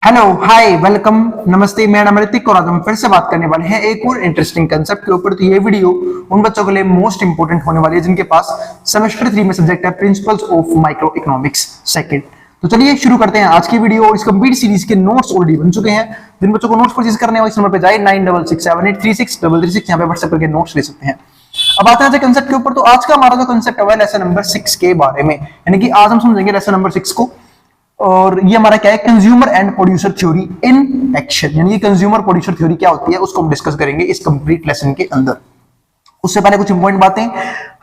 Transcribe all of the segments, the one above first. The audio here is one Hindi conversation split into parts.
हेलो हाय वेलकम नमस्ते। मैं नाम ऋतिक और आज हम फिर से बात करने वाले हैं एक और इंटरेस्टिंग कंसेप्ट के ऊपर। तो ये वीडियो उन बच्चों के लिए मोस्ट इंपोर्टेंट होने वाली है जिनके पास सेमेस्टर 3 में सब्जेक्ट है principles of micro economics second. तो चलिए शुरू करते हैं आज की वीडियो। और इस कंप्लीट सीरीज के नोट्स ऑलरेडी बन चुके हैं। जिन बच्चों को नोट्स परचेज करने हैं इस नंबर पे जाए 9667836336 यहाँ पे व्हाट्सएप करके नोट्स ले सकते हैं। अब आते हैं कंसेप्ट के ऊपर। तो आज का हमारा जो कंसेप्ट है लेसन नंबर 6 के बारे में, यानी कि आज हम समझेंगे लेसन नंबर 6 को। और ये हमारा क्या है, consumer and producer theory in action, यानी कंज्यूमर प्रोड्यूसर थ्योरी क्या होती है उसको हम डिस्कस करेंगे इस कंप्लीट लेसन के अंदर। उससे पहले कुछ इंपॉर्टेंट बातें,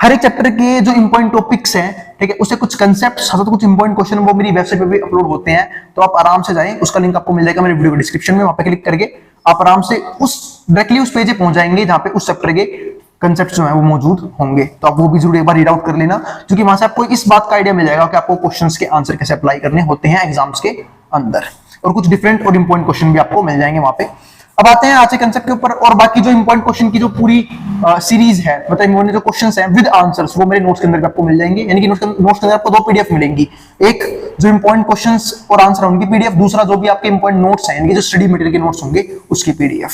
हर एक चैप्टर के जो इंपॉर्टेंट टॉपिक्स हैं, ठीक है, उससे कुछ कंसेप्ट साथ कुछ इंपॉर्टेंट क्वेश्चन वो मेरी वेबसाइट पे भी अपलोड होते हैं। तो आप आराम से जाएं, उसका लिंक आपको मिल जाएगा मेरे वीडियो के डिस्क्रिप्शन में, वहां पे क्लिक करके आप आराम से उस डायरेक्टली उस पेज पे पहुंच जाएंगे जहां पे उस चैप्टर के कंसेप्ट जो है वो मौजूद होंगे। तो आप वो भी जरूर एक बार रीड आउट कर लेना, क्योंकि वहां से आपको इस बात का आइडिया मिल जाएगा कि आपको क्वेश्चंस के आंसर कैसे अप्लाई करने होते हैं एग्जाम्स के अंदर, और कुछ डिफरेंट और इंपॉर्टेंट क्वेश्चन भी आपको मिल जाएंगे वहां पे। अब आते हैं आज के कंसेप्ट के ऊपर। और बाकी जो इंपॉर्टेंट क्वेश्चन की जो पूरी सीरीज है, मतलब जो क्वेश्चंस हैं विद आंसर्स, वो मेरे नोट्स के अंदर भी आपको मिल जाएंगे। यानी कि नोट्स के अंदर आपको दो पीडीएफ मिलेंगी, एक जो इंपॉर्टेंट क्वेश्चंस और आंसर उनकी पीडीएफ, दूसरा जो भी आपके इंपॉर्टेंट नोट्स हैं, यानी कि जो स्टडी मटेरियल के नोट्स होंगे उसकी पीडीएफ।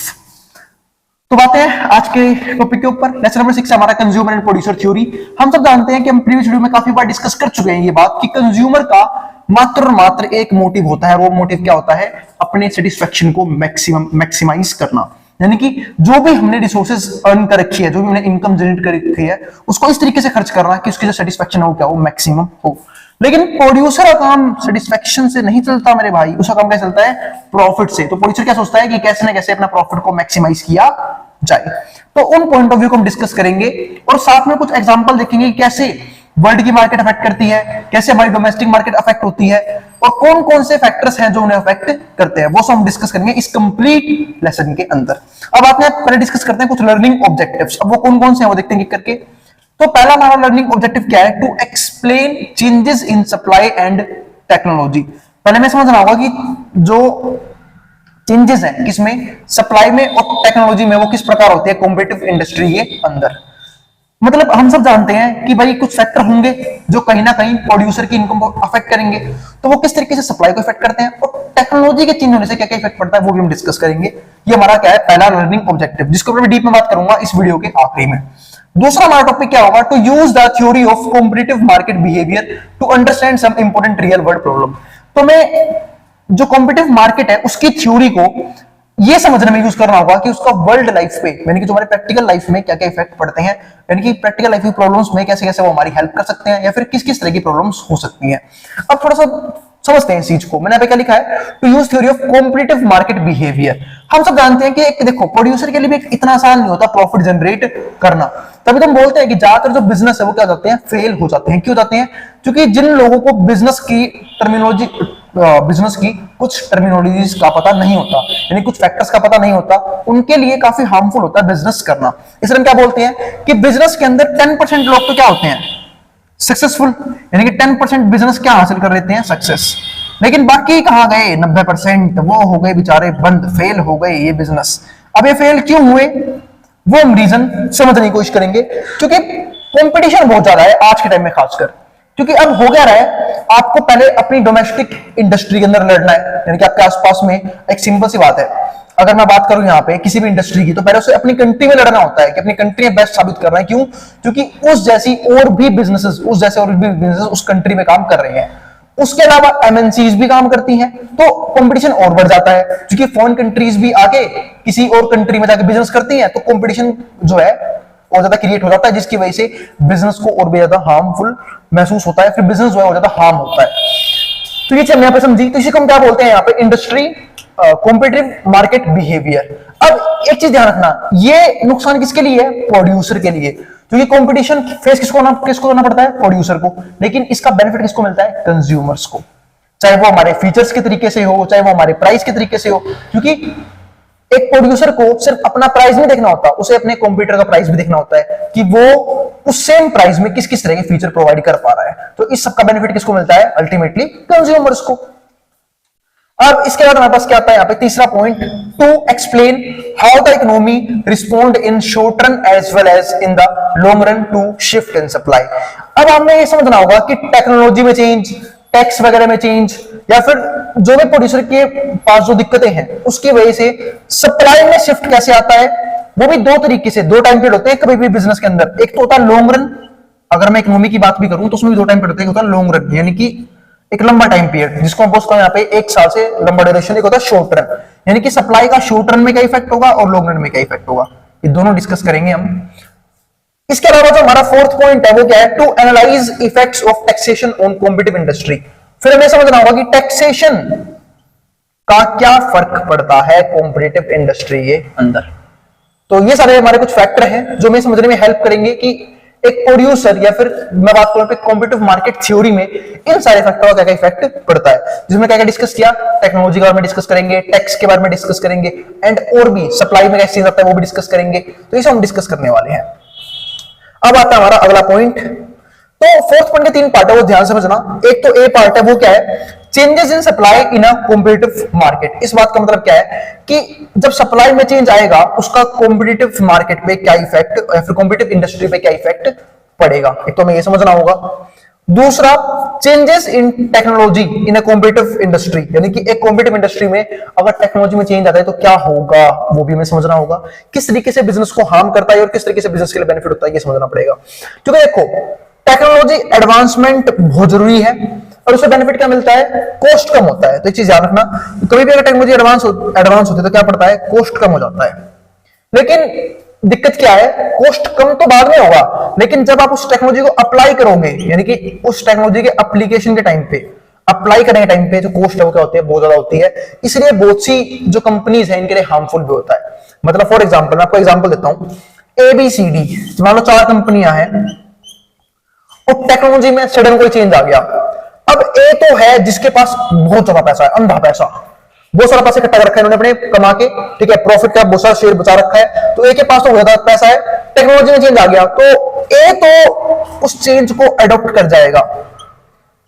तो बात है आज के टॉपिक के ऊपर। लेसन नंबर 6 हमारा कंज्यूमर एंड प्रोड्यूसर थ्योरी। हम सब जानते हैं कि हम प्रीवियस वीडियो में काफी बार डिस्कस कर चुके हैं ये बात कि कंज्यूमर का मात्र और मात्र एक मोटिव होता है। वो मोटिव क्या होता है? अपने सेटिस्फेक्शन को मैक्सिमाइज करना, यानी कि जो भी हमने रिसोर्सेज अर्न कर रखी है, जो भी हमने इनकम जनरेट कर रखी है, उसको इस तरीके से खर्च करना कि उसकी जो सेटिस्फेक्शन हो क्या हो, मैक्सिमम हो। लेकिन प्रोड्यूसर का काम सेटिस्फेक्शन से नहीं चलता मेरे भाई, उसका काम क्या चलता है? प्रॉफिट से। तो प्रोड्यूसर क्या सोचता है कि कैसे ना कैसे अपना प्रॉफिट को मैक्सिमाइज किया जाए। तो उन पॉइंट ऑफ व्यू को हम डिस्कस करेंगे और साथ में कुछ एग्जांपल देखेंगे कैसे वर्ल्ड की मार्केट अफेक्ट करती है, कैसे हमारी डोमेस्टिक मार्केट अफेक्ट होती है, और कौन कौन से फैक्टर्स हैं जो उन्हें अफेक्ट करते हैं, वो सब हम डिस्कस करेंगे इस कंप्लीट लेसन के अंदर। अब आपने पहले डिस्कस करते हैं कुछ लर्निंग ऑब्जेक्टिव्स। अब वो कौन कौन से हैं वो देखते हैं करके। तो पहला हमारा लर्निंग ऑब्जेक्टिव क्या है? To explain changes in supply and technology. पहले मैं समझना होगा कि जो चेंजेस हैं किसमें, सप्लाई में और टेक्नोलॉजी में, वो किस प्रकार होती है कॉम्पिटिटिव इंडस्ट्री के अंदर। मतलब हम सब जानते हैं कि भाई कुछ फैक्टर होंगे जो कहीं ना कहीं प्रोड्यूसर की इनकम को अफेक्ट करेंगे, तो वो किस तरीके से सप्लाई को इफेक्ट करते हैं, और टेक्नोलॉजी के चेंज होने से क्या क्या इफेक्ट पड़ता है वो भी हम डिस्कस करेंगे। ये हमारा क्या है, पहला लर्निंग ऑब्जेक्टिव, जिसके ऊपर मैं डीप में बात करूंगा इस वीडियो के आखिरी में। दूसरा हमारा टॉपिक क्या होगा? To use the theory of competitive market behaviour to understand some important real world problem. तो मैं जो कॉम्पिटिटिव मार्केट है उसकी थ्योरी को ये समझने में यूज करना होगा कि उसका वर्ल्ड लाइफ पे, यानी कि जो हमारे प्रैक्टिकल लाइफ में क्या क्या इफेक्ट पड़ते हैं, यानी कि प्रैक्टिकल लाइफ की प्रॉब्लम्स में कैसे कैसे वो हमारी हेल्प कर सकते हैं, या फिर किस किस तरह की प्रॉब्लम्स हो सकती हैं। अब थोड़ा सा समझते हैं इस चीज को। मैंने यहाँ पे क्या लिखा है? To use theory of competitive market behaviour. हम सब जानते हैं कि एक देखो, प्रोड्यूसर के लिए भी इतना आसान नहीं होता प्रॉफिट जनरेट करना। तभी तो हम बोलते हैं कि ज्यादातर जो बिजनेस है वो क्या जाते हैं, फेल हो जाते हैं। क्यों जाते हैं? क्योंकि जिन लोगों को बिजनेस की कुछ टर्मिनोलॉजीज का पता नहीं होता, यानी कुछ फैक्टर्स का पता नहीं होता, उनके लिए काफी हार्मफुल होता है बिजनेस करना। इसलिए हम क्या बोलते हैं कि बिजनेस के अंदर 10% लोग तो क्या होते हैं, सक्सेसफुल, यानी कि 10% बिजनेस क्या हासिल कर लेते हैं, सक्सेस। लेकिन बाकी कहां गए 90%? वो हो गए बेचारे बंद, फेल हो गए ये बिजनेस। अब ये फेल क्यों हुए वो हम रीजन समझने की कोशिश करेंगे। क्योंकि कंपटीशन बहुत ज्यादा है आज के टाइम में खासकर। क्योंकि अब हो गया रहा है, आपको पहले अपनी डोमेस्टिक इंडस्ट्री के अंदर लड़ना है, यानी कि आपके आसपास में एक सिंपल सी बात है, अगर मैं बात करूं यहाँ पे किसी भी इंडस्ट्री की, तो पहले उसे अपनी कंट्री में लड़ना होता है कि अपनी कंट्री में बेस्ट साबित करना है। क्यों? क्योंकि उस जैसे और भी बिजनेसेस उस कंट्री में काम कर रहे हैं। उसके अलावा एमएनसीज भी काम करती हैं, तो कंपटीशन और बढ़ जाता है। क्योंकि फॉरेन कंट्रीज भी आके किसी और कंट्री में जाके बिजनेस करती हैं, तो कंपटीशन जो है और ज्यादा क्रिएट हो जाता है, जिसकी वजह से बिजनेस को और भी ज्यादा हार्मफुल महसूस होता है, फिर बिजनेस जो है और ज्यादा हार्म होता है। तो ये चीज हम यहाँ पे समझी। तो इसी को हम क्या बोलते हैं यहाँ पे, इंडस्ट्री कॉम्पिटिटिव मार्केट बिहेवियर। अब एक चीज ध्यान रखना, ये नुकसान किसके लिए है? प्रोड्यूसर के लिए। क्योंकि कंपटीशन फेस किसको करना पड़ता है? प्रोड्यूसर को। लेकिन इसका बेनिफिट किसको मिलता है? कंज्यूमर्स को। चाहे वो हमारे फीचर्स के तरीके से हो, चाहे वो हमारे प्राइस के तरीके से हो। क्योंकि एक प्रोड्यूसर को सिर्फ अपना प्राइस नहीं देखना होता, उसे अपने कंप्यूटर का प्राइस भी देखना होता है कि वो उस सेम प्राइस में किस किस तरह के फीचर प्रोवाइड कर पा रहा है। तो इस सबका बेनिफिट किसको मिलता है? अल्टीमेटली कंज्यूमर्स को। अब इसके बाद हमारे पास क्या आता है यहाँ पे, तीसरा point, to explain how the economy respond in short run as well as in the long run to shift in supply. अब हमें ये समझना होगा कि टेक्नोलॉजी में चेंज, टैक्स वगैरह में चेंज, या फिर जो भी प्रोड्यूसर के पास जो दिक्कतें हैं उसकी वजह से सप्लाई में शिफ्ट कैसे आता है। वो भी दो तरीके से, दो टाइम पीरियड होते हैं कभी भी बिजनेस के अंदर। एक तो होता है लॉन्ग रन, अगर मैं इकोनॉमी की बात भी करूं तो उसमें भी दो टाइम पीरियड होते हैं। होता है लॉन्ग रन यानी कि एक लंबा टाइम पीरियड, जिसको हम बोलते हैं यहाँ पे एक साल से लंबा ड्यूरेशन। एक होता है शॉर्ट रन, यानी कि सप्लाई का शॉर्ट रन में क्या इफेक्ट होगा और लॉन्ग रन में क्या इफेक्ट होगा, ये दोनों डिस्कस करेंगे हम। इसके अलावा जो हमारा फोर्थ पॉइंट है वो क्या है, to analyse effects of taxation on competitive industry. फिर हमें समझना होगा कि टैक्सेशन का क्या फर्क पड़ता है कॉम्पिटिटिव इंडस्ट्री के अंदर। तो ये सारे हमारे कुछ फैक्टर हैं जो हमें समझने में हेल्प करेंगे कि एक प्रोड्यूसर, या फिर मैं बात करूं कॉम्पिटिटिव मार्केट थ्योरी में इन सारे फैक्टरों का क्या इफेक्ट पड़ता है, जिसमें क्या क्या डिस्कस किया, टेक्नोलॉजी के बारे में डिस्कस करेंगे, टैक्स के बारे में डिस्कस करेंगे, एंड और भी सप्लाई में कैसे चेंज आता है वो भी डिस्कस करेंगे। तो इसे हम डिस्कस करने वाले हैं। अब आता है हमारा अगला पॉइंट। तो फोर्थ पॉइंट के तीन पार्ट है, वो ध्यान से समझना। एक तो ए पार्ट है, वो क्या है, changes in supply in a competitive market. इस बात का मतलब क्या है कि जब सप्लाई में चेंज आएगा उसका कॉम्पिटिटिव मार्केट पे क्या इफेक्ट, या फिर कॉम्पिटिटिव इंडस्ट्री पे क्या इफेक्ट पड़ेगा। एक तो हमें ये समझना होगा। दूसरा, changes in technology in a competitive industry, यानी कि एक कॉम्पिटिटिव इंडस्ट्री में अगर टेक्नोलॉजी में चेंज आता है तो क्या होगा, वो भी हमें समझना होगा। किस तरीके से बिजनेस को हार्म करता है और किस तरीके से बिजनेस के लिए बेनिफिट होता है, ये समझना पड़ेगा। क्योंकि देखो, टेक्नोलॉजी एडवांसमेंट बहुत जरूरी है और उससे बेनिफिट क्या मिलता है, कोस्ट कम होता है। तो एक चीज याद रखना, कभी भी अगर टेक्नोलॉजी एडवांस होती है तो क्या पड़ता है, कोस्ट कम हो जाता है। लेकिन दिक्कत क्या है, कोस्ट कम तो बाद में होगा, लेकिन जब आप उस टेक्नोलॉजी को अप्लाई करोगे, यानी कि उस टेक्नोलॉजी के एप्लीकेशन के टाइम पे, अप्लाई करने के टाइम पे जो कोस्ट है वो क्या होती है, बहुत ज्यादा होती है। इसलिए बहुत सी जो कंपनीज है इनके लिए हार्मफुल भी होता है। मतलब फॉर एग्जांपल, मैं आपको एग्जांपल देता हूं, ABCD, मान लो 4 कंपनियां हैं और टेक्नोलॉजी में सडन कोई चेंज आ गया। अब ए तो है जिसके पास बहुत ज्यादा पैसा है, अंधा पैसा, बहुत सारा पैसा इकट्ठा कर रखा है इन्होंने अपने कमा के, ठीक है, प्रॉफिट का बहुत सारा शेयर बचा रखा है। तो ए के पास तो बहुत ज्यादा पैसा है, टेक्नोलॉजी में चेंज आ गया तो ए तो उस चेंज को अडॉप्ट कर जाएगा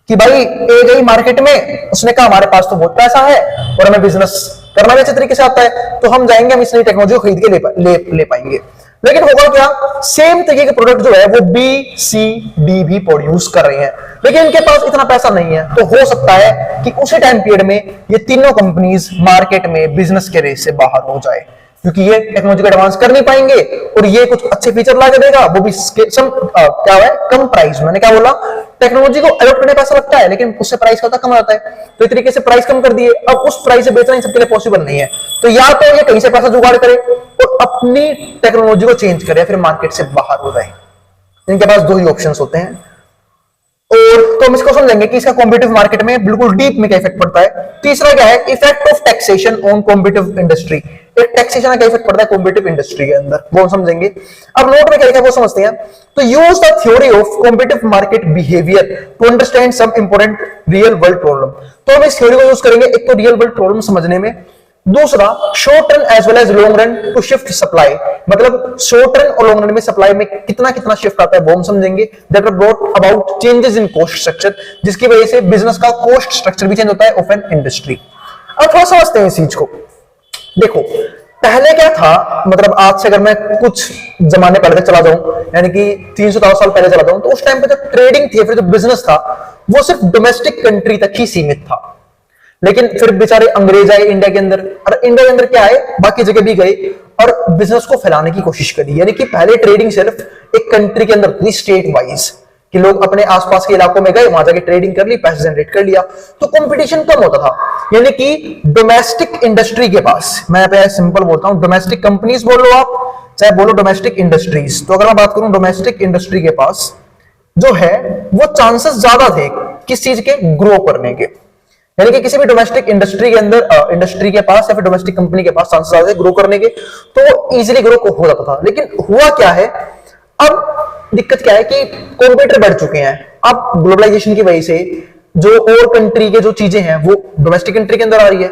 कि भाई ए गई मार्केट में, उसने कहा हमारे पास तो बहुत पैसा है और हमें बिजनेस करना भी अच्छे तरीके से आता है, तो हम जाएंगे, हम इस नई टेक्नोलॉजी को खरीद के ले पाएंगे। लेकिन होगा क्या, सेम तरीके के प्रोडक्ट जो है वो B, C, D भी प्रोड्यूस कर रहे हैं, लेकिन इनके पास इतना पैसा नहीं है। तो हो सकता है कि उसी टाइम पीरियड में ये तीनों कंपनीज मार्केट में बिजनेस के रेस से बाहर हो जाए, क्योंकि ये टेक्नोलॉजी को एडवांस कर नहीं पाएंगे और ये कुछ अच्छे फीचर ला के देगा, वो भी क्या है, कम प्राइस। मैंने क्या बोला, टेक्नोलॉजी को अडॉप्ट करने पैसा लगता है लेकिन उससे प्राइस का कम आता है, तो इस तरीके से प्राइस कम कर दिए। अब उस प्राइस से बेचना इन सबके लिए पॉसिबल नहीं है, तो या तो ये कहीं से पैसा जुगाड़ करे और अपनी टेक्नोलॉजी को चेंज करे, फिर मार्केट से बाहर हो जाए। इनके पास दो ही ऑप्शंस होते हैं। और तो हम इसको समझेंगे कि इसका कॉम्पिटिटिव मार्केट में बिल्कुल डीप में क्या इफेक्ट पड़ता है। तीसरा क्या है, effect of taxation on competitive industry. एक टैक्सेशन का क्या इफेक्ट पड़ता है कॉम्पिटिटिव इंडस्ट्री के अंदर, वो हम समझेंगे। अब नोट में क्या लिखा है वो समझते हैं। तो use the theory of competitive market behaviour to understand some important real world problem. तो हम इस थ्योरी को यूज करेंगे एक तो रियल वर्ल्ड प्रॉब्लम समझने में, दूसरा short run as well as long run to shift supply. मतलब शॉर्ट रन और लॉन्ग रन में सप्लाई में कितना कितना शिफ्ट आता है वो हम समझेंगे। That are brought about changes in cost structure, जिसकी वजह से बिजनेस का कॉस्ट स्ट्रक्चर भी चेंज होता है ऑफ एन इंडस्ट्री। अब थोड़ा समझते हैं इस चीज को। देखो पहले क्या था, मतलब आज से अगर मैं कुछ जमाने पहले तक चला जाऊं, यानी कि 300 साल पहले चला जाऊं, तो उस टाइम पे जब ट्रेडिंग थी, फिर जो बिजनेस था वो सिर्फ डोमेस्टिक कंट्री तक ही सीमित था। लेकिन फिर बेचारे अंग्रेज आए इंडिया के अंदर, और इंडिया के अंदर क्या है, बाकी जगह भी गए और बिजनेस को फैलाने की कोशिश करी। यानी कि पहले ट्रेडिंग सिर्फ एक कंट्री के अंदर थी, स्टेट वाइज, कि लोग अपने आसपास के इलाकों में गए, वहां जाके ट्रेडिंग कर ली, पैसे जनरेट कर लिया, तो कंपटीशन कम होता था। यानी कि डोमेस्टिक इंडस्ट्री के पास, मैं यहाँ पे सिंपल बोलता हूं, डोमेस्टिक कंपनीज बोलो आप, चाहे बोलो डोमेस्टिक इंडस्ट्रीज। तो अगर मैं बात करूं डोमेस्टिक इंडस्ट्री के पास जो है वो चांसेस ज्यादा थे किस चीज के, ग्रो करने के। यानी कि किसी भी डोमेस्टिक इंडस्ट्री के अंदर, इंडस्ट्री के पास या फिर डोमेस्टिक कंपनी के पास चांसेस ज्यादा थे ग्रो करने के, तो इजीली ग्रो हो जाता था। लेकिन हुआ क्या है, अब दिक्कत क्या है कि कॉम्पिटिटर बढ़ चुके हैं। अब ग्लोबलाइजेशन की वजह से जो और कंट्री के जो चीजें हैं वो डोमेस्टिक कंट्री के अंदर आ रही है।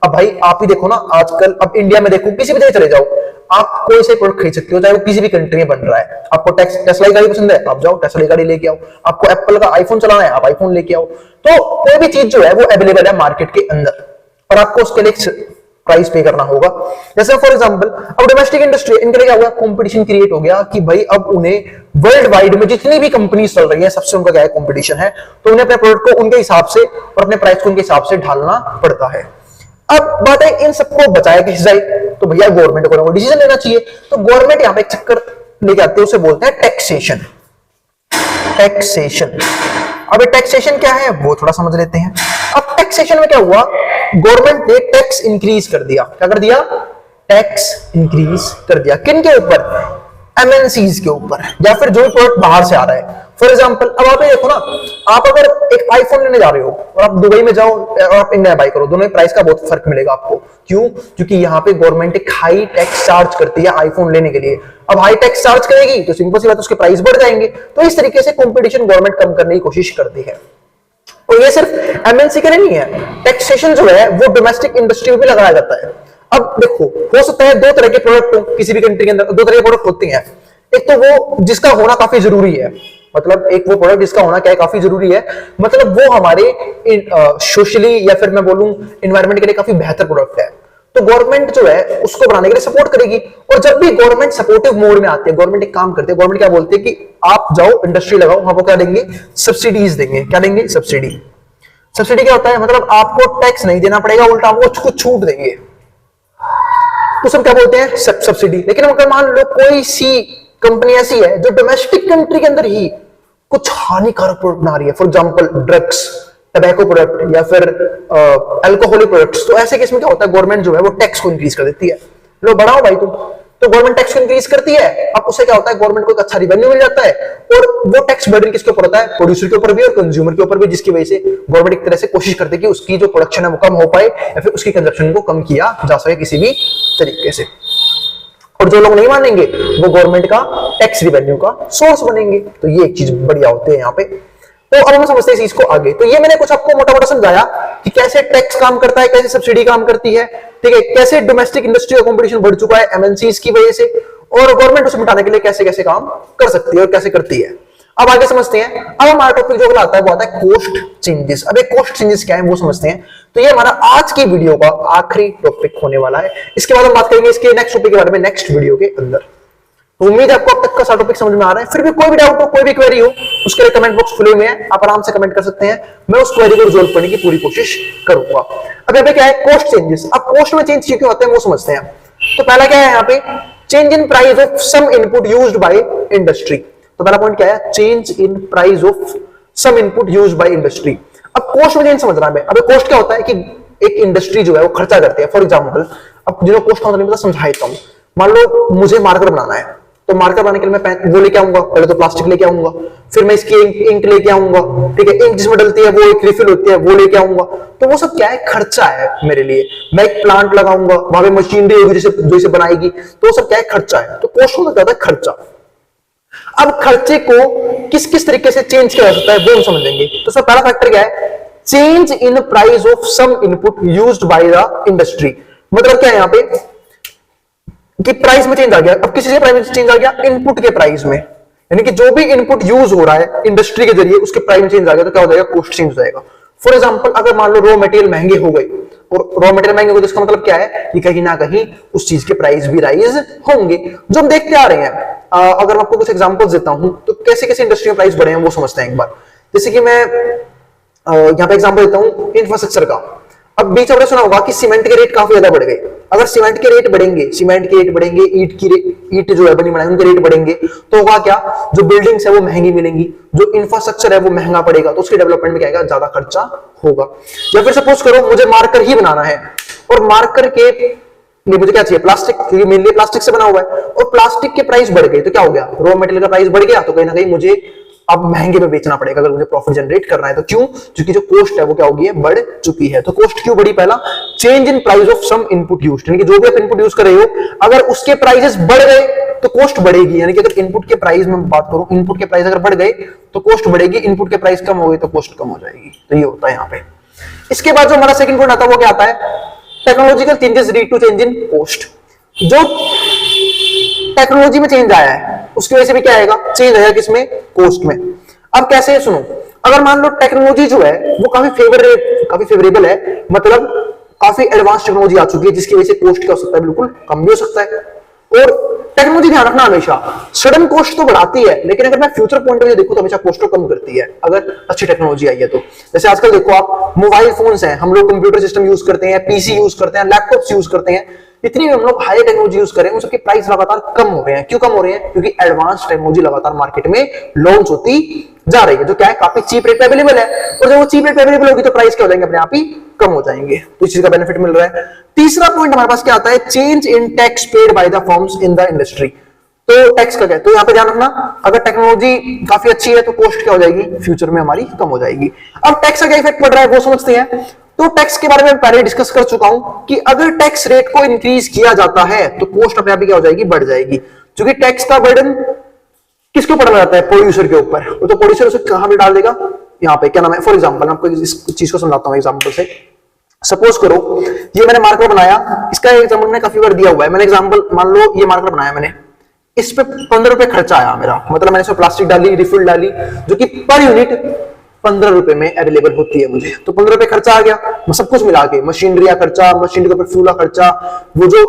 अब भाई आप ही देखो ना, आजकल अब इंडिया में देखो, किसी भी जगह चले जाओ, आप कोई से प्रोडक्ट खरीद सकते हो, चाहे वो किसी भी कंट्री में बन रहा है। आपको टेस्ला गाड़ी पसंद है, आप जाओ टेस्ला गाड़ी लेके आओ। आपको एप्पल का आईफोन चलाना है, आप आईफोन लेके आओ। तो कोई भी चीज जो है वो अवेलेबल है मार्केट के अंदर, और आपको उसके लिए प्राइस पे करना होगा। जैसे फॉर एग्जांपल अब डोमेस्टिक इंडस्ट्री, इनके लिए क्या हुआ, कंपटीशन क्रिएट हो गया कि भाई अब उन्हें वर्ल्ड वाइड में जितनी भी कंपनीज चल रही है सबसे उनका क्या है, कंपटीशन है, तो उन्हें अपने प्रोडक्ट को उनके हिसाब से और अपने प्राइस को उनके हिसाब से ढालना पड़ता है। अब बात है इन सबको बचाया किस जाए, तो भैया गवर्नमेंट को डिसीजन लेना चाहिए। तो गवर्नमेंट यहाँ पे एक चक्कर लेके आते हैं, उसे बोलते हैं टैक्सेशन। टैक्सेशन, अब टैक्सेशन क्या है वो थोड़ा समझ लेते हैं। अब टैक्सेशन में क्या हुआ, गवर्नमेंट ने टैक्स इंक्रीज कर दिया। क्या कर दिया, टैक्स इंक्रीज कर दिया। किन के ऊपर, एमएनसीज के ऊपर, या फिर जो भी प्रोडक्ट बाहर से आ रहा है। फॉर एग्जांपल अब आप ये देखो ना, आप अगर एक आईफोन लेने जा रहे हो और आप दुबई में जाओ और आप इंडिया बाई करो, दोनों में प्राइस का बहुत फर्क मिलेगा आपको। क्यों, क्योंकि यहाँ पे गवर्नमेंट एक हाई टैक्स चार्ज करती है आईफोन लेने के लिए। अब हाई टैक्स चार्ज करेगी तो सिंपल सी बात, उसके प्राइस बढ़ जाएंगे। तो इस तरीके से कंपटीशन गवर्नमेंट कम करने की कोशिश करती है। और ये सिर्फ एमएनसी के लिए नहीं है, टैक्सेशन जो है वो डोमेस्टिक इंडस्ट्री में भी लगाया जाता है। अब देखो, हो सकता है दो तरह के प्रोडक्ट हो किसी भी कंट्री के अंदर, दो तरह के प्रोडक्ट होते हैं। एक तो वो जिसका होना काफी जरूरी है, मतलब एक वो प्रोडक्ट जिसका होना क्या है, काफी जरूरी है, मतलब वो हमारे सोशली या फिर मैं बोलूं एनवायरनमेंट के लिए काफी बेहतर प्रोडक्ट है। तो गवर्नमेंट जो है उसको बनाने के लिए सपोर्ट करेगी। और जब भी गवर्नमेंट सपोर्टिव मोड में आती है, गवर्नमेंट एक काम करती है, गवर्नमेंट क्या बोलती है कि आप जाओ इंडस्ट्री लगाओ, आपको क्या देंगे, सब्सिडीज देंगे। क्या देंगे, सब्सिडी। सब्सिडी क्या होता है, मतलब आपको टैक्स नहीं देना पड़ेगा, उल्टा आपको कुछ छूट देंगे, तो सब क्या बोलते हैं, सब्सिडी। लेकिन अगर मान लो कोई सी कंपनी ऐसी है जो डोमेस्टिक कंट्री के अंदर ही कुछ हानिकारक प्रोडक्ट बना रही है, for example drugs, tobacco product या फिर अल्कोहलिक प्रोडक्ट्स, तो ऐसे केस में क्या होता है, गवर्नमेंट जो है वो टैक्स को इंक्रीज कर देती है। लो बढ़ाओ भाई तुम, तो गवर्नमेंट टैक्स को इंक्रीज करती है। अब उससे क्या होता है, गवर्नमेंट को एक अच्छा रिवेन्यू मिल जाता है, और वो टैक्स बर्डन किसके ऊपर होता है, प्रोड्यूसर के ऊपर भी और कंज्यूमर के ऊपर भी, जिसकी वजह से गवर्नमेंट एक तरह से कोशिश करती है कि उसकी जो प्रोडक्शन है वो कम हो पाए या फिर उसकी कंजप्शन को कम किया जा सके किसी भी तरीके से। और जो लोग नहीं मानेंगे वो गवर्नमेंट का टैक्स रिवेन्यू का सोर्स बनेंगे। तो ये एक चीज बढ़िया होती है यहाँ पे। तो अब हम समझते हैं इस चीज को आगे। तो ये मैंने कुछ आपको मोटा मोटा समझाया कि कैसे टैक्स काम करता है, कैसे सब्सिडी काम करती है, ठीक है, कैसे डोमेस्टिक इंडस्ट्री का कंपटीशन बढ़ चुका है एमएनसीज की वजह से, और गवर्नमेंट उसे मिटाने के लिए कैसे कैसे काम कर सकती है और कैसे करती है। अब आगे समझते हैं। अब हमारा टॉपिक जो अगला आता है वो आता है कॉस्ट चेंजेस। अब एक कॉस्ट चेंजेस क्या है वो समझते हैं। तो ये हमारा आज की वीडियो का आखिरी टॉपिक होने वाला है। इसके बाद हम बात करेंगे इसके नेक्स्ट टॉपिक के बारे में नेक्स्ट वीडियो के अंदर। तो उम्मीद है आपको अब तक का सारा टॉपिक समझ में आ रहा है। फिर भी कोई भी डाउट हो, कोई भी क्वेरी हो, उसके लिए कमेंट बॉक्स खुले हुए हैं, आप आराम से कमेंट कर सकते हैं, मैं उस क्वेरी को रिजॉल्व करने की पूरी कोशिश करूंगा। अब यहाँ पे क्या है, कॉस्ट चेंजेस। अब कॉस्ट में चेंज क्यों होते हैं वो समझते हैं। तो पहला क्या है यहाँ पे, change in price of some input used by industry. तो पहला पॉइंट क्या है, change in price of some input used by industry. अब कॉस्ट में चेंज समझना है। अब कॉस्ट क्या होता है कि एक इंडस्ट्री जो है वो खर्चा करती है। फॉर एग्जांपल, अब जिन्होंने कॉस्ट का मतलब समझा देता हूं। मान लो मुझे मार्कर बनाना है, तो मार्कर बनाने के लिए मैं वो लेके आऊंगा, पहले तो प्लास्टिक लेके आऊंगा, फिर मैं इसकी इंक लेके आऊंगा, ठीक है, इंक जिसमें डलती है वो एक रिफिल होती है वो लेके आऊंगा। तो वो सब क्या है, खर्चा है मेरे लिए। मैं एक प्लांट लगाऊंगा, वहां पे मशीनरी होगी जो इसे बनाएगी, तो वो सब क्या है, खर्चा है। तो कॉस्ट होता है खर्चा। अब खर्चे को किस किस तरीके से चेंज किया जा सकता है वो हम समझेंगे। तो सर पहला फैक्टर क्या है, change in price of some input used by the industry. मतलब क्या है यहाँ पे कि प्राइस में चेंज आ गया। अब किसी से प्राइस में चेंज आ गया, इनपुट के प्राइस में, यानी कि जो भी इनपुट यूज हो रहा है इंडस्ट्री के जरिए उसके प्राइस में चेंज आ गया, तो क्या हो जाएगा, कॉस्ट चेंज हो जाएगा। फॉर एग्जांपल, अगर मान लो रॉ मटेरियल महंगे हो गए, और रॉ मटेरियल महंगे हो गए तो इसका मतलब क्या है कि कहीं ना कहीं उस चीज के प्राइस भी राइज होंगे, जो हम देखते आ रहे हैं। अगर मैं आपको कुछ एग्जांपल्स देता हूं तो कैसे कैसे इंडस्ट्री में प्राइस बढ़े हैं वो समझते हैं एक बार। जैसे कि मैं यहाँ पे एग्जांपल देता हूं इंफ्रास्ट्रक्चर का। अब बीच में सुना होगा कि सीमेंट के रेट काफी ज्यादा बढ़ गए। अगर सीमेंट के रेट बढ़ेंगे, ईट जो है बनी बनाई उनके रेट बढ़ेंगे, तो होगा क्या, जो बिल्डिंग्स है वो महंगी मिलेंगी, जो इंफ्रास्ट्रक्चर है वो महंगा पड़ेगा, तो उसके डेवलपमेंट में क्या आएगा, ज्यादा खर्चा होगा। या फिर सपोज करो मुझे मार्कर ही बनाना है, और मार्कर के लिए मुझे क्या चाहिए, प्लास्टिक, क्योंकि मेनली प्लास्टिक से बना हुआ है, और प्लास्टिक के प्राइस बढ़ गए, तो क्या हो गया, रॉ मटेरियल का प्राइस बढ़ गया, तो कहीं ना कहीं मुझे अब महंगे में बेचना पड़ेगा अगर मुझे प्रॉफिट जनरेट करना है। तो क्यों, क्योंकि जो कॉस्ट है वो क्या होगी है, बढ़ चुकी है। तो कॉस्ट क्यों बढ़ी, पहला change in price of some input used, यानी कि जो भी आप इनपुट यूज कर रहे हो अगर उसके प्राइसेस बढ़ गए तो कॉस्ट बढ़ेगी। यानी कि अगर इनपुट के प्राइस में बात करूं, इनपुट के प्राइस अगर बढ़ गए तो कॉस्ट बढ़ेगी, इनपुट के प्राइस कम हो गए तो कॉस्ट कम हो जाएगी। तो ये होता है यहाँ पे। इसके बाद जो हमारा सेकंड पॉइंट आता है वो क्या आता है, technological changes lead to change in cost. जो टेक्नोलॉजी में चेंज आया है उसकी वजह से भी क्या आएगा, चेंज आएगा किसमें, कॉस्ट में। अब कैसे है, सुनो, अगर मान लो टेक्नोलॉजी जो है वो काफी फेवरेबल है, मतलब काफी एडवांस टेक्नोलॉजी आ चुकी है, जिसकी वजह से कॉस्ट क्या हो सकता है, बिल्कुल कम भी हो सकता है। और टेक्नोलॉजी ध्यान रखना हमेशा सडन कॉस्ट तो बढ़ाती है, लेकिन अगर मैं फ्यूचर पॉइंट ऑफ व्यू देखूं तो हमेशा कॉस्ट को कम करती है अगर अच्छी टेक्नोलॉजी आई है तो। जैसे आजकल देखो आप, मोबाइल फोन्स हैं, हम लोग कंप्यूटर सिस्टम यूज करते हैं, पीसी यूज करते हैं, लैपटॉप्स यूज करते हैं, इतनी हम लोग हाई टेक्नोलॉजी यूज करें, उन सबके प्राइस लगातार कम हो रहे हैं। क्यों कम हो रहे हैं? क्योंकि एडवांस टेक्नोलॉजी लगातार मार्केट में लॉन्च होती जा रही है, जो क्या है काफी चीप रेट पे अवेलेबल है। और जब वो चीप रेट पे अवेलेबल होगी तो प्राइस क्या हो जाएंगे, अपने आप ही कम हो जाएंगे। तो इस चीज का बेनिफिट मिल रहा है। तीसरा पॉइंट हमारे पास क्या आता है, change in tax paid by the firms in the industry. तो टैक्स का क्या है, तो यहाँ पे ध्यान रखना, अगर टेक्नोलॉजी काफी अच्छी है तो कॉस्ट क्या हो जाएगी, फ्यूचर में हमारी कम हो जाएगी। अब टैक्स का क्या इफेक्ट पड़ रहा है वो समझते हैं। तो टैक्स के बारे में पहले डिस्कस कर चुका हूं कि अगर टैक्स रेट को इंक्रीज किया जाता है तो कॉस्ट अपने आप ही क्या हो जाएगी, बढ़ जाएगी। क्योंकि टैक्स का बर्डन किसके ऊपर डाला जाता है, प्रोड्यूसर के ऊपर। तो प्रोड्यूसर उसे कहां पे डाल देगा, यहाँ पे क्या नाम है, फॉर एग्जांपल मैं आपको इस चीज को समझाता हूं एग्जांपल से। सपोज करो ये मैंने मार्कर बनाया, इसका एग्जांपल मैंने काफी बार दिया हुआ है। मैंने एग्जांपल मान लो ये मार्कर बनाया मैंने, इस पे 15 रुपए खर्चा आया मेरा, मतलब मैंने इसमें प्लास्टिक डाली, रिफिल डाली, जो कि पर यूनिट 15 रुपए में अवेलेबल होती है मुझे। तो 15 रुपए खर्चा आ गया, सब कुछ मिला के, मशीनरी का खर्चा, मशीनरी के ऊपर फ्यूल का खर्चा, वो जो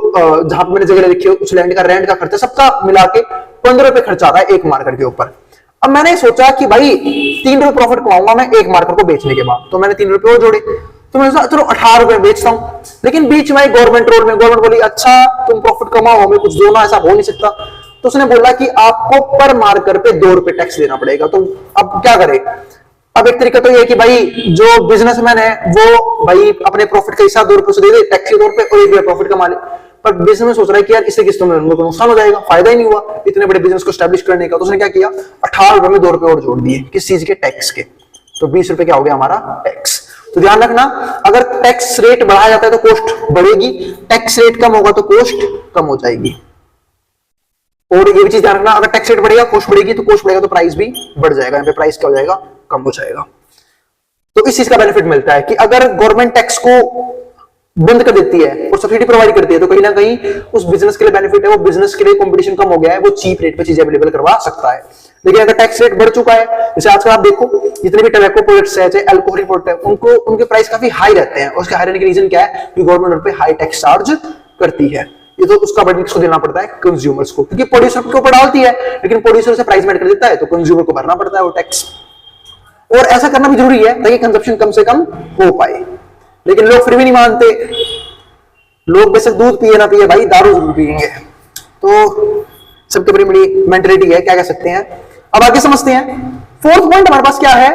जहां पे मैंने जगह रखी है उस लैंड का रेंट का खर्चा, सबका मिला के 15 रुपए खर्चा आता है एक मार्कर के ऊपर। अब मैंने सोचा कि भाई 3 रुपए प्रॉफिट कमाऊंगा मैं एक मार्कर को बेचने के बाद, तो मैंने 3 रुपए और जोड़े, तो मैंने सोचा चलो 18 रुपए बेचता हूं। लेकिन बीच में गवर्नमेंट रोल में गवर्नमेंट बोली अच्छा तुम प्रॉफिट कमाओ, हमें कुछ दो ना, ऐसा हो नहीं सकता। तो उसने बोला कि आपको पर मार्कर पे 2 रुपए टैक्स देना पड़ेगा। तो अब क्या करे, अब एक तरीका तो ये है कि भाई जो बिजनेसमैन है वो भाई अपने प्रॉफिट का हिस्सा 2 रुपए से दे दे टैक्स के तौर पे और 1 रुपया प्रॉफिट कमा ले। पर बिजनेस सोच रहा है कि यार इससे किस्तों में उनको नुकसान हो जाएगा, फायदा ही नहीं हुआ इतने बड़े बिजनेस को स्टैब्लिश करने का। तो उसने क्या किया, 18 रुपए में 2 रुपए और जोड़ दिए, किस चीज के, टैक्स के। तो 20 रुपए क्या हो गया हमारा, टैक्स। तो ध्यान रखना, अगर टैक्स रेट बढ़ाया जाता है तो कॉस्ट बढ़ेगी, टैक्स रेट कम होगा तो कॉस्ट कम हो जाएगी। और ये भी चीज ध्यान रखना, अगर टैक्स रेट बढ़ेगा कॉस्ट बढ़ेगी, तो कॉस्ट बढ़ेगा तो प्राइस भी बढ़ जाएगा, यहाँ पे प्राइस क्या हो जाएगा, कम हो जाएगा। तो इस चीज का बेनिफिट मिलता है कि अगर गवर्नमेंट टैक्स को बंद कर देती है और सब्सिडी प्रोवाइड करती है तो कहीं ना कहीं उस बिजनेस के लिए बेनिफिट है, वो बिजनेस के लिए कंपटीशन कम हो गया है, वो चीप रेट पे चीजें अवेलेबल करवा सकता है। लेकिन अगर टैक्स रेट बढ़ चुका है, जैसे आजकल आप देखो जितने भी टबैको प्रोडक्ट्स है, चाहे अल्कोहलिक प्रोडक्ट है, उनको उनके प्राइस काफी हाई रहते हैं। और उसके हाई रहने के रीजन क्या है, कि गवर्नमेंट उन पे हाई टैक्स चार्ज करती है। ये तो उसका बर्डन किसको देना पड़ता है, कंज्यूमर्स को, क्योंकि प्रोड्यूसर के ऊपर डालती है लेकिन प्रोड्यूसर से प्राइस मेट कर देता है, तो कंज्यूमर को भरना पड़ता है वो टैक्स। और ऐसा करना भी जरूरी है ताकि कंजप्शन कम से कम हो पाए। लेकिन लोग फिर भी नहीं मानते, लोग बेशक दूध पिए ना पिए भाई दारू जरूर पिएंगे। तो सबके बड़ी बड़ी मेंटलिटी है, क्या कह सकते हैं। अब आगे समझते हैं। फोर्थ पॉइंट हमारे पास क्या है,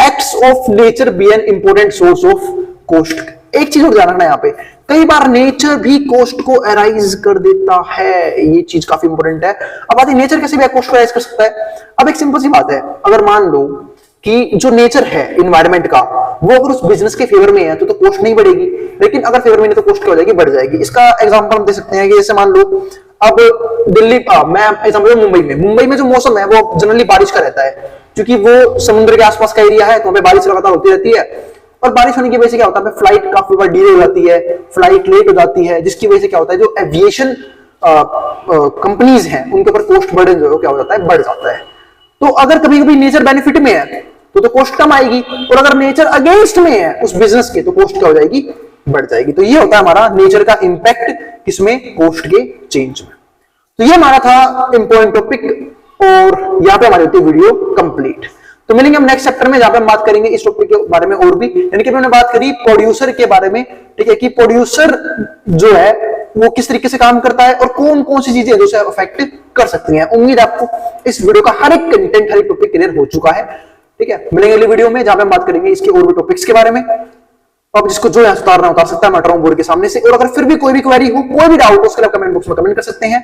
acts of nature be an important source of cost. एक चीज और ध्यान रखना यहाँ पे, कई बार नेचर भी कॉस्ट को एराइज कर देता है, ये चीज काफी इंपोर्टेंट है। अब आती नेचर कैसे भी कॉस्ट को एराइज कर सकता है। अब एक सिंपल सी बात है, अगर मान लो कि जो नेचर है इन्वायरमेंट का, वो अगर उस बिजनेस के फेवर में है तो कॉस्ट नहीं बढ़ेगी, लेकिन अगर फेवर में नहीं तो कॉस्ट क्या हो जाएगी, बढ़ जाएगी। इसका एग्जांपल हम दे सकते हैं कि जैसे मान लो अब दिल्ली, मैं एग्जांपल मुंबई में जो मौसम है वो जनरली बारिश का रहता है, क्योंकि वो समुद्र के आसपास का एरिया है, तो वहां पे बारिश लगातार होती रहती है। और बारिश होने की वजह से क्या होता है, फ्लाइट काफी बार डिले हो जाती है, फ्लाइट लेट हो जाती है, जिसकी वजह से क्या होता है, जो एविएशन कंपनीज हैं उनके ऊपर कॉस्ट बर्डन जो क्या हो जाता है, बढ़ जाता है। तो अगर कभी कभी नेचर बेनिफिट में है तो कॉस्ट कम आएगी, और अगर नेचर अगेंस्ट में है उस बिजनेस के तो कॉस्ट क्या हो जाएगी, बढ़ जाएगी। तो ये होता है हमारा नेचर का इंपैक्ट किसमें, कॉस्ट के चेंज में। तो ये हमारा था इंपॉर्टेंट टॉपिक, और यहाँ पे हमारी होती है वीडियो कंप्लीट। तो मिलेंगे हम नेक्स्ट चैप्टर में, जहां पे हम बात करेंगे इस टॉपिक के बारे में और भी, यानी कि हमने बात करी प्रोड्यूसर के बारे में, ठीक है, कि प्रोड्यूसर जो है वो किस तरीके से काम करता है और कौन कौन सी चीजें उसे अफेक्ट कर सकती हैं। उम्मीद आपको इस वीडियो का हर एक कंटेंट, हर एक टॉपिक क्लियर हो चुका है, ठीक है। मिलेंगे अगली वीडियो में जहां पे हम बात करेंगे इसके और भी टॉपिक्स के बारे में। अब जिसको जो यहां उतारना उतार सकता है, मैं बोर्ड के सामने से। और अगर फिर भी कोई भी क्वेरी हो, कोई भी डाउट हो, उसके लिए कमेंट बॉक्स में कमेंट कर सकते हैं।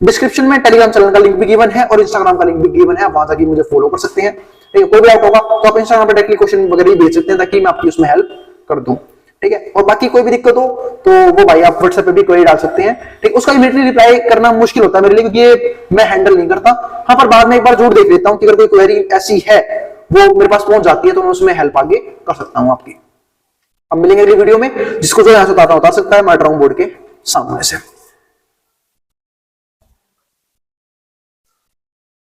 डिस्क्रिप्शन में टेलीग्राम चैनल का लिंक भी गिवन है और इंस्टाग्राम का लिंक भी गिवन है, आप वहां जाके मुझे फॉलो कर सकते हैं। ठीक है, कोई भी डाउट होगा तो आप इंस्टाग्राम पर डायरेक्टली क्वेश्चन वगैरह भेज सकते हैं ताकि मैं आपकी उसमें हेल्प कर दूं, ठीक है। और बाकी कोई भी दिक्कत हो तो वो भाई आप व्हाट्सएप पे भी क्वेरी डाल सकते हैं, ठीक। उसका इमीडिएटली रिप्लाई करना मुश्किल होता है मेरे लिए, क्योंकि ये मैं हैंडल नहीं करता। हाँ, पर बाद में एक बार जरूर देख लेता हूं कि अगर कोई क्वेरी ऐसी है वो मेरे पास पहुंच जाती है तो मैं उसमें हेल्प आगे कर सकता हूं आपकी। अब मिलेंगे अगली वीडियो में, जिसको जो यहां से उतारना उतार सकता है, मैं बोर्ड के सामने से।